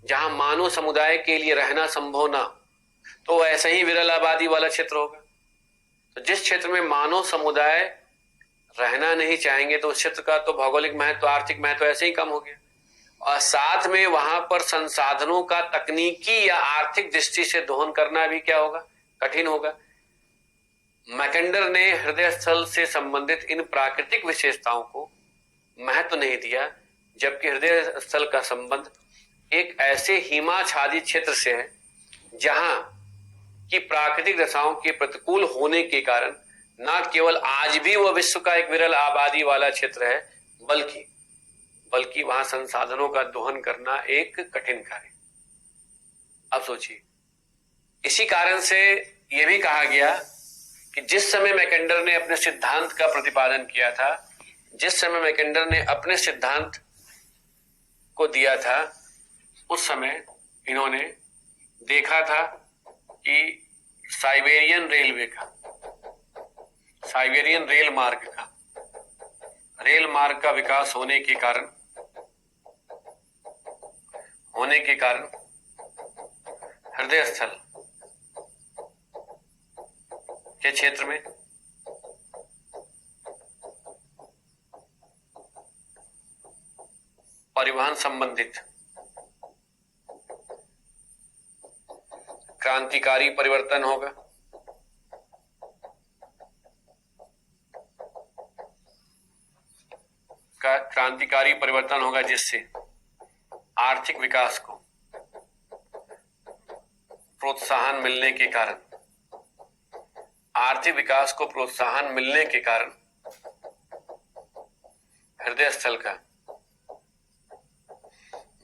जहां मानव समुदाय के लिए रहना संभव ना, तो ऐसा ही विरल आबादी वाला क्षेत्र होगा। तो जिस क्षेत्र में मानव समुदाय रहना नहीं चाहेंगे तो उस क्षेत्र का तो भौगोलिक महत्व, आर्थिक महत्व ऐसे ही कम हो गया, और साथ में वहां पर संसाधनों का तकनीकी या आर्थिक दृष्टि से दोहन करना भी क्या होगा, कठिन होगा। मैकेंडर ने हृदय स्थल से संबंधित इन प्राकृतिक विशेषताओं को महत्व नहीं दिया, जबकि हृदय स्थल का संबंध एक ऐसे हिमाच्छादित क्षेत्र से है जहां की प्राकृतिक दशाओं के प्रतिकूल होने के कारण न केवल आज भी वह विश्व का एक विरल आबादी वाला क्षेत्र है, बल्कि वहां संसाधनों का दोहन करना एक कठिन कार्य। अब सोचिए, इसी कारण से यह भी कहा गया कि जिस समय मैकेंडर ने अपने सिद्धांत का प्रतिपादन किया था, जिस समय मैकेंडर ने अपने सिद्धांत को दिया था, उस समय इन्होंने देखा था कि साइबेरियन रेल मार्ग का विकास होने के कारण हृदय स्थल के क्षेत्र में परिवहन संबंधित क्रांतिकारी परिवर्तन होगा। क्रांतिकारी परिवर्तन होगा जिससे आर्थिक विकास को प्रोत्साहन मिलने के कारण हृदय स्थल का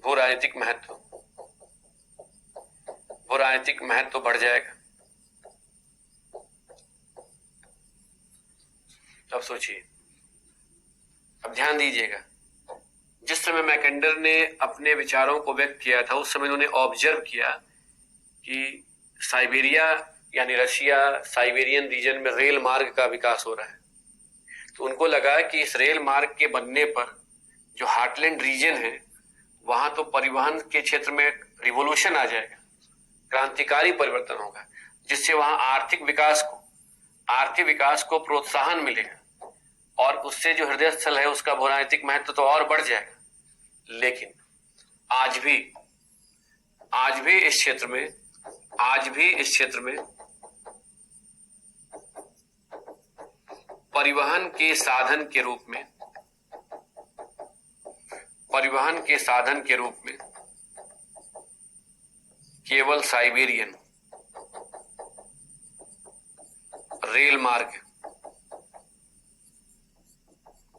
भू राजनीतिक महत्व बढ़ जाएगा। अब सोचिए, अब ध्यान दीजिएगा, जिस समय मैकेंडर ने अपने विचारों को व्यक्त किया था उस समय उन्होंने ऑब्जर्व किया कि साइबेरिया यानी रशिया साइबेरियन रीजन में रेल मार्ग का विकास हो रहा है। तो उनको लगा कि इस रेल मार्ग के बनने पर जो हार्टलैंड रीजन है वहां तो परिवहन के क्षेत्र में रिवोल्यूशन आ जाएगा, क्रांतिकारी परिवर्तन होगा, जिससे वहां आर्थिक विकास को प्रोत्साहन मिलेगा और उससे जो हृदय स्थल है उसका भूराजनीतिक महत्व तो और बढ़ जाएगा। लेकिन आज भी इस क्षेत्र में परिवहन के साधन के रूप में केवल साइबेरियन रेल मार्ग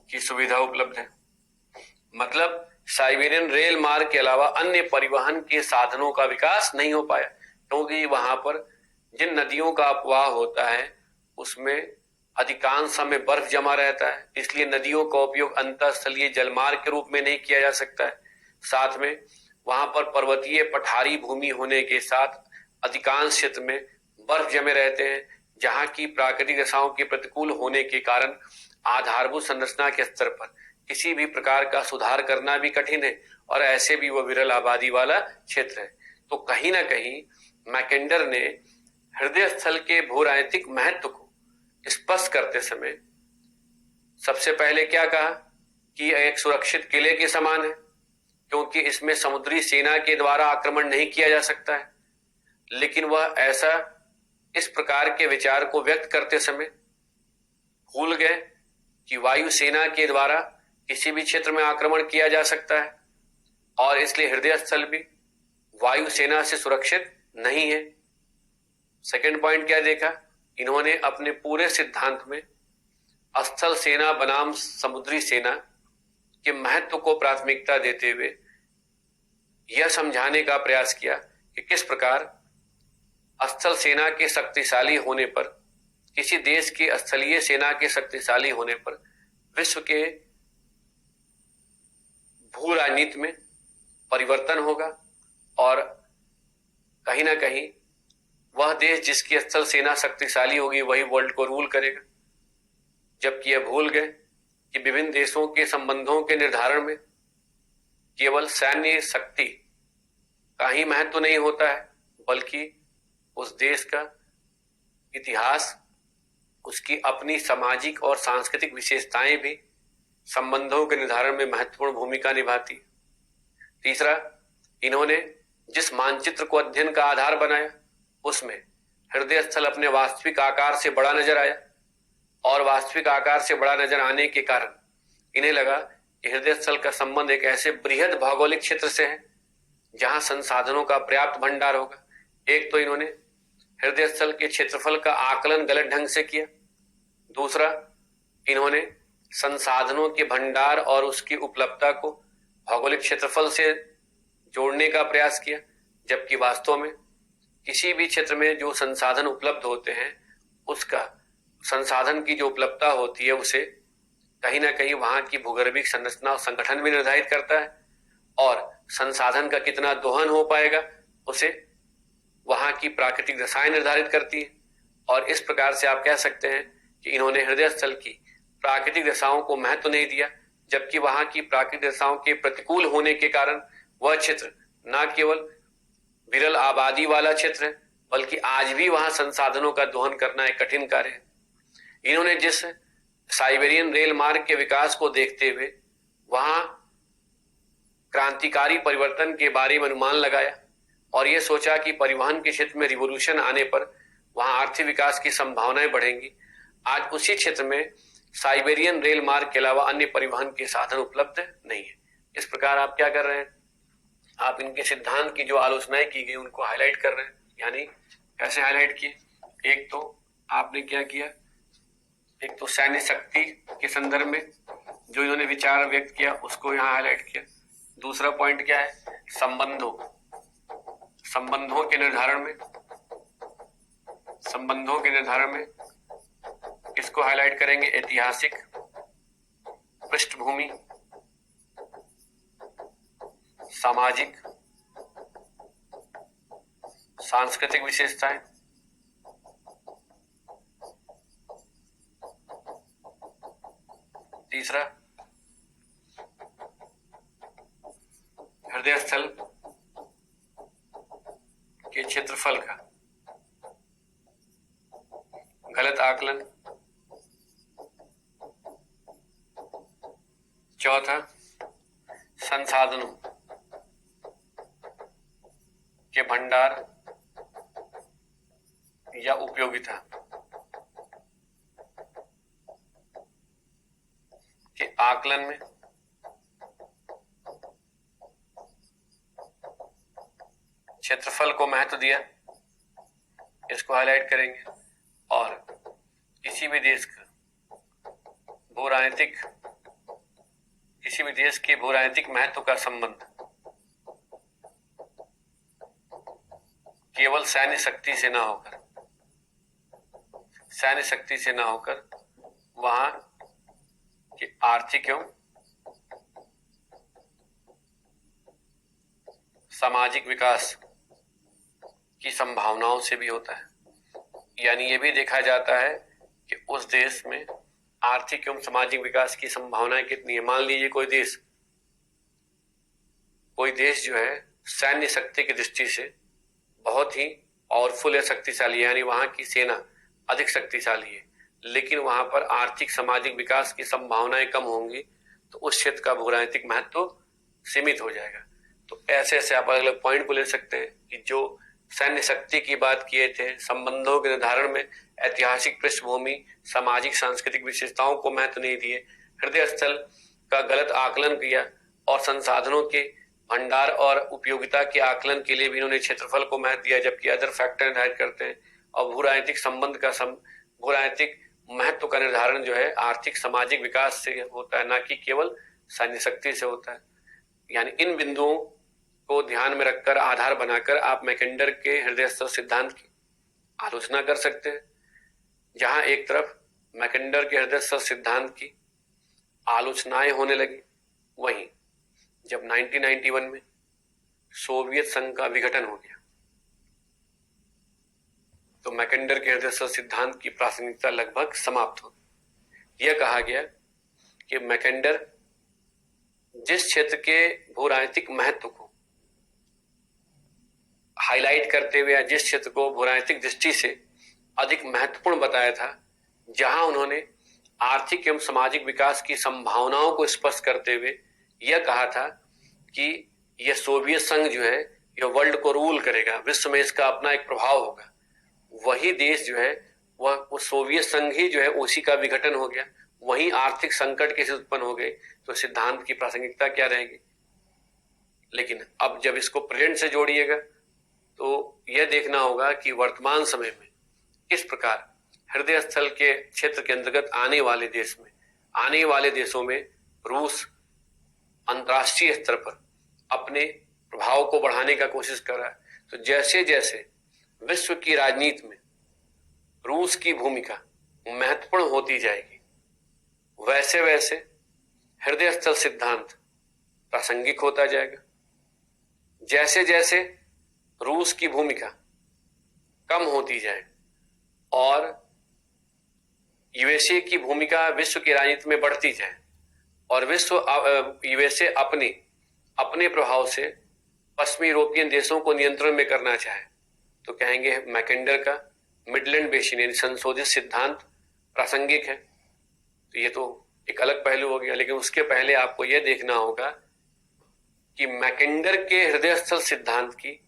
की सुविधा उपलब्ध है। मतलब साइबेरियन रेल मार्ग के अलावा अन्य परिवहन के साधनों का विकास नहीं हो पाया, क्योंकि वहां पर जिन नदियों का अपवाह होता है उसमें अधिकांश समय बर्फ जमा रहता है, इसलिए नदियों का उपयोग अंतःस्थलीय जलमार्ग के रूप में नहीं किया जा सकता है। साथ में वहां पर पर्वतीय पठारी भूमि होने के साथ अधिकांश क्षेत्र में बर्फ जमे रहते हैं, जहां की प्राकृतिक दशाओं के प्रतिकूल होने के कारण आधारभूत संरचना के स्तर पर किसी भी प्रकार का सुधार करना भी कठिन है, और ऐसे भी वह विरल आबादी वाला क्षेत्र है। तो कहीं ना कहीं मैकेंडर ने हृदय स्थल के भूराजनीतिक महत्व को स्पष्ट करते समय सबसे पहले क्या कहा कि यह एक सुरक्षित किले के समान है, क्योंकि इसमें समुद्री सेना के द्वारा आक्रमण नहीं किया जा सकता है। लेकिन वह ऐसा इस प्रकार के विचार को व्यक्त करते समय भूल गए कि वायु सेना के द्वारा किसी भी क्षेत्र में आक्रमण किया जा सकता है, और इसलिए हृदय स्थल भी वायु सेना से सुरक्षित नहीं है। सेकंड पॉइंट क्या देखा इन्होंने अपने पूरे सिद्धांत में स्थल सेना बनाम समुद्री सेना के महत्व को प्राथमिकता देते हुए यह समझाने का प्रयास किया कि किस प्रकार स्थल सेना के शक्तिशाली होने पर, किसी देश की स्थलीय सेना के शक्तिशाली होने पर विश्व के भू राजनीति में परिवर्तन होगा, और कहीं ना कहीं वह देश जिसकी स्थल सेना शक्तिशाली होगी वही वर्ल्ड को रूल करेगा। जबकि यह भूल गए कि विभिन्न देशों के संबंधों के निर्धारण में केवल सैन्य शक्ति का ही महत्व नहीं होता है, बल्कि उस देश का इतिहास, उसकी अपनी सामाजिक और सांस्कृतिक विशेषताएं भी संबंधों के निर्धारण में महत्वपूर्ण भूमिका निभाती। तीसरा, इन्होंने जिस मानचित्र को अध्ययन का आधार बनाया उसमें हृदय स्थल अपने वास्तविक आकार से बड़ा नजर आया, और वास्तविक आकार से बड़ा नजर आने के कारण इन्हें लगा कि हृदय स्थल का संबंध एक ऐसे बृहद भौगोलिक क्षेत्र से है जहां संसाधनों का पर्याप्त भंडार होगा। एक तो इन्होंने हृदय स्थल के क्षेत्रफल का आकलन गलत ढंग से किया, दूसरा इन्होंने संसाधनों के भंडार और उसकी उपलब्धता को भौगोलिक क्षेत्रफल से जोड़ने का प्रयास किया, जबकि वास्तव में किसी भी क्षेत्र में जो संसाधन उपलब्ध होते हैं उसका संसाधन की जो उपलब्धता होती है उसे कहीं ना कहीं वहां की भूगर्भिक संरचना और संगठन भी निर्धारित करता है, और संसाधन का कितना दोहन हो पाएगा उसे वहां की प्राकृतिक दशाएं निर्धारित करती है। और इस प्रकार से आप कह सकते हैं कि इन्होंने हृदय स्थल की प्राकृतिक दशाओं को महत्व नहीं दिया, जबकि वहां की प्राकृतिक दशाओं के प्रतिकूल होने के कारण वह क्षेत्र न केवल विरल आबादी वाला क्षेत्र है, बल्कि आज भी वहां संसाधनों का दोहन करना एक कठिन कार्य है। इन्होंने जिस साइबेरियन रेल मार्ग के विकास को देखते हुए वहां क्रांतिकारी परिवर्तन के बारे में अनुमान लगाया और यह सोचा कि परिवहन के क्षेत्र में रिवोल्यूशन आने पर वहां आर्थिक विकास की संभावनाएं बढ़ेंगी। आज उसी क्षेत्र में साइबेरियन रेल मार्ग के अलावा अन्य परिवहन के साधन उपलब्ध नहीं है। इस प्रकार आप क्या कर रहे हैं, आप इनके सिद्धांत की जो आलोचनाएं की गई उनको हाईलाइट कर रहे हैं। यानी कैसे हाईलाइट किए, एक तो आपने क्या किया, एक तो सैन्य शक्ति के संदर्भ में जो इन्होंने विचार व्यक्त किया उसको यहाँ हाईलाइट किया। दूसरा पॉइंट क्या है, संबंधों के निर्धारण में इसको हाईलाइट करेंगे, ऐतिहासिक पृष्ठभूमि, सामाजिक सांस्कृतिक विशेषताएं, तीसरा हृदय स्थल के क्षेत्रफल का गलत आकलन, चौथा संसाधनों के भंडार या उपयोगिता के आकलन में क्षेत्रफल को महत्व दिया, इसको हाईलाइट करेंगे। और किसी भी देश के भूराजनीतिक महत्व का संबंध केवल सैन्य शक्ति से न होकर वहां के आर्थिक एवं सामाजिक विकास की संभावनाओं से भी होता है। यानी ये भी देखा जाता है कि उस देश में आर्थिक एवं सामाजिक विकास की संभावनाएं कितनी है। मान लीजिए कोई देश जो है सैन्य शक्ति की दृष्टि से बहुत ही पावरफुल है, शक्तिशाली, यानी वहां की सेना अधिक शक्तिशाली है, लेकिन वहां पर आर्थिक सामाजिक विकास की संभावनाएं कम होंगी, तो उस क्षेत्र का भूराजनीतिक महत्व सीमित हो जाएगा। तो ऐसे आप अलग अलग पॉइंट को ले सकते हैं कि जो सैन्य शक्ति की बात किए थे, संबंधों के निर्धारण में ऐतिहासिक पृष्ठभूमि, सामाजिक सांस्कृतिक विशेषताओं को महत्व नहीं दिए, हृदय स्थल का गलत आकलन किया, और संसाधनों के भंडार और उपयोगिता के आकलन के लिए भी इन्होंने क्षेत्रफल को महत्व दिया, जबकि अदर फैक्टर निर्धारित करते हैं। और भूराजनीतिक महत्व का निर्धारण जो है आर्थिक सामाजिक विकास से होता है, न कि केवल सैन्य शक्ति से होता है। यानी इन बिंदुओं को ध्यान में रखकर, आधार बनाकर आप मैकेंडर के हृदय स्थल सिद्धांत की आलोचना कर सकते हैं। जहां एक तरफ मैकेंडर के हृदय स्थल सिद्धांत की आलोचनाएं होने लगी, वहीं जब 1991 में सोवियत संघ का विघटन हो गया तो मैकेंडर के हृदय स्थल सिद्धांत की प्रासंगिकता लगभग समाप्त हो गई। यह कहा गया कि मैकेंडर जिस क्षेत्र के भूराजनीतिक महत्व को हाईलाइट करते हुए, जिस क्षेत्र को भूराजनीतिक दृष्टि से अधिक महत्वपूर्ण बताया था, जहां उन्होंने आर्थिक एवं सामाजिक विकास की संभावनाओं को स्पष्ट करते हुए यह कहा था कि यह सोवियत संघ जो है यह वर्ल्ड को रूल करेगा, विश्व में इसका अपना एक प्रभाव होगा। वही देश जो है वह सोवियत संघ ही जो है उसी का विघटन हो गया, वही आर्थिक संकट कैसे उत्पन्न हो गए, तो सिद्धांत की प्रासंगिकता क्या रहेगी। लेकिन अब जब इसको प्रेजेंट से जोड़िएगा तो यह देखना होगा कि वर्तमान समय में किस प्रकार हृदय स्थल के क्षेत्र के अंतर्गत आने वाले देशों में रूस अंतर्राष्ट्रीय स्तर पर अपने प्रभाव को बढ़ाने का कोशिश कर रहा है। तो जैसे जैसे विश्व की राजनीति में रूस की भूमिका महत्वपूर्ण होती जाएगी, वैसे वैसे हृदय स्थल सिद्धांत प्रासंगिक होता जाएगा। जैसे जैसे रूस की भूमिका कम होती जाए और यूएसए की भूमिका विश्व की राजनीति में बढ़ती जाए और यूएसए अपने प्रभाव से पश्चिमी यूरोपियन देशों को नियंत्रण में करना चाहे, तो कहेंगे मैकेंडर का मिडलैंड बेसिन यानी संशोधित सिद्धांत प्रासंगिक है। तो ये तो एक अलग पहलू हो गया। लेकिन उसके पहले आपको यह देखना होगा कि मैकेंडर के हृदय स्थल सिद्धांत की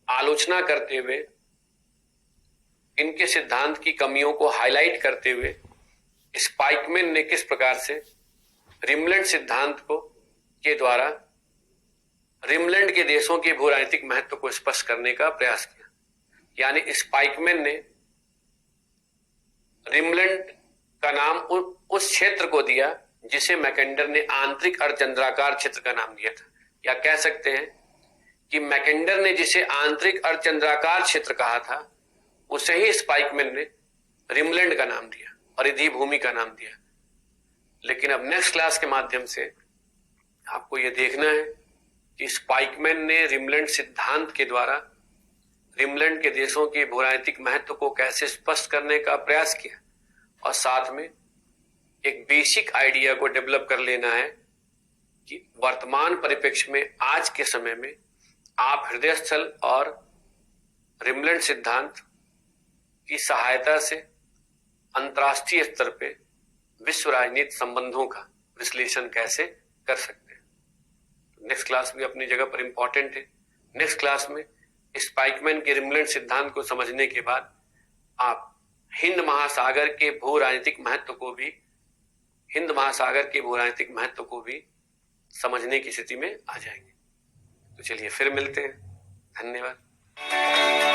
आलोचना करते हुए, इनके सिद्धांत की कमियों को हाईलाइट करते हुए स्पाइकमैन ने किस प्रकार से रिमलैंड सिद्धांत के द्वारा रिमलैंड के देशों के भूराजनीतिक महत्व को स्पष्ट करने का प्रयास किया। यानी स्पाइकमैन ने रिमलैंड का नाम उस क्षेत्र को दिया जिसे मैकेंडर ने आंतरिक अर्धचंद्राकार क्षेत्र का नाम दिया था। या कह सकते हैं कि मैकेंडर ने जिसे आंतरिक अर्धचंद्राकार क्षेत्र कहा था, उसे ही स्पाइकमैन ने रिमलैंड का नाम दिया और रिधि भूमि का नाम दिया। लेकिन अब नेक्स्ट क्लास के माध्यम से आपको यह देखना है कि स्पाइकमैन ने रिमलैंड सिद्धांत के द्वारा रिमलैंड के देशों के भूराजनीतिक महत्व को कैसे स्पष्ट करने का प्रयास किया और साथ में एक बेसिक आइडिया को डेवलप कर लेना है कि वर्तमान परिप्रेक्ष्य में आज के समय में आप हृदय स्थल और रिमलैंड सिद्धांत की सहायता से अंतर्राष्ट्रीय स्तर पे विश्व राजनीति संबंधों का विश्लेषण कैसे कर सकते हैं। नेक्स्ट क्लास भी अपनी जगह पर इंपॉर्टेंट है। नेक्स्ट क्लास में स्पाइकमैन के रिमलैंड सिद्धांत को समझने के बाद आप हिंद महासागर के भू राजनीतिक महत्व को भी समझने की स्थिति में आ जाएंगे। तो चलिए फिर मिलते हैं। धन्यवाद।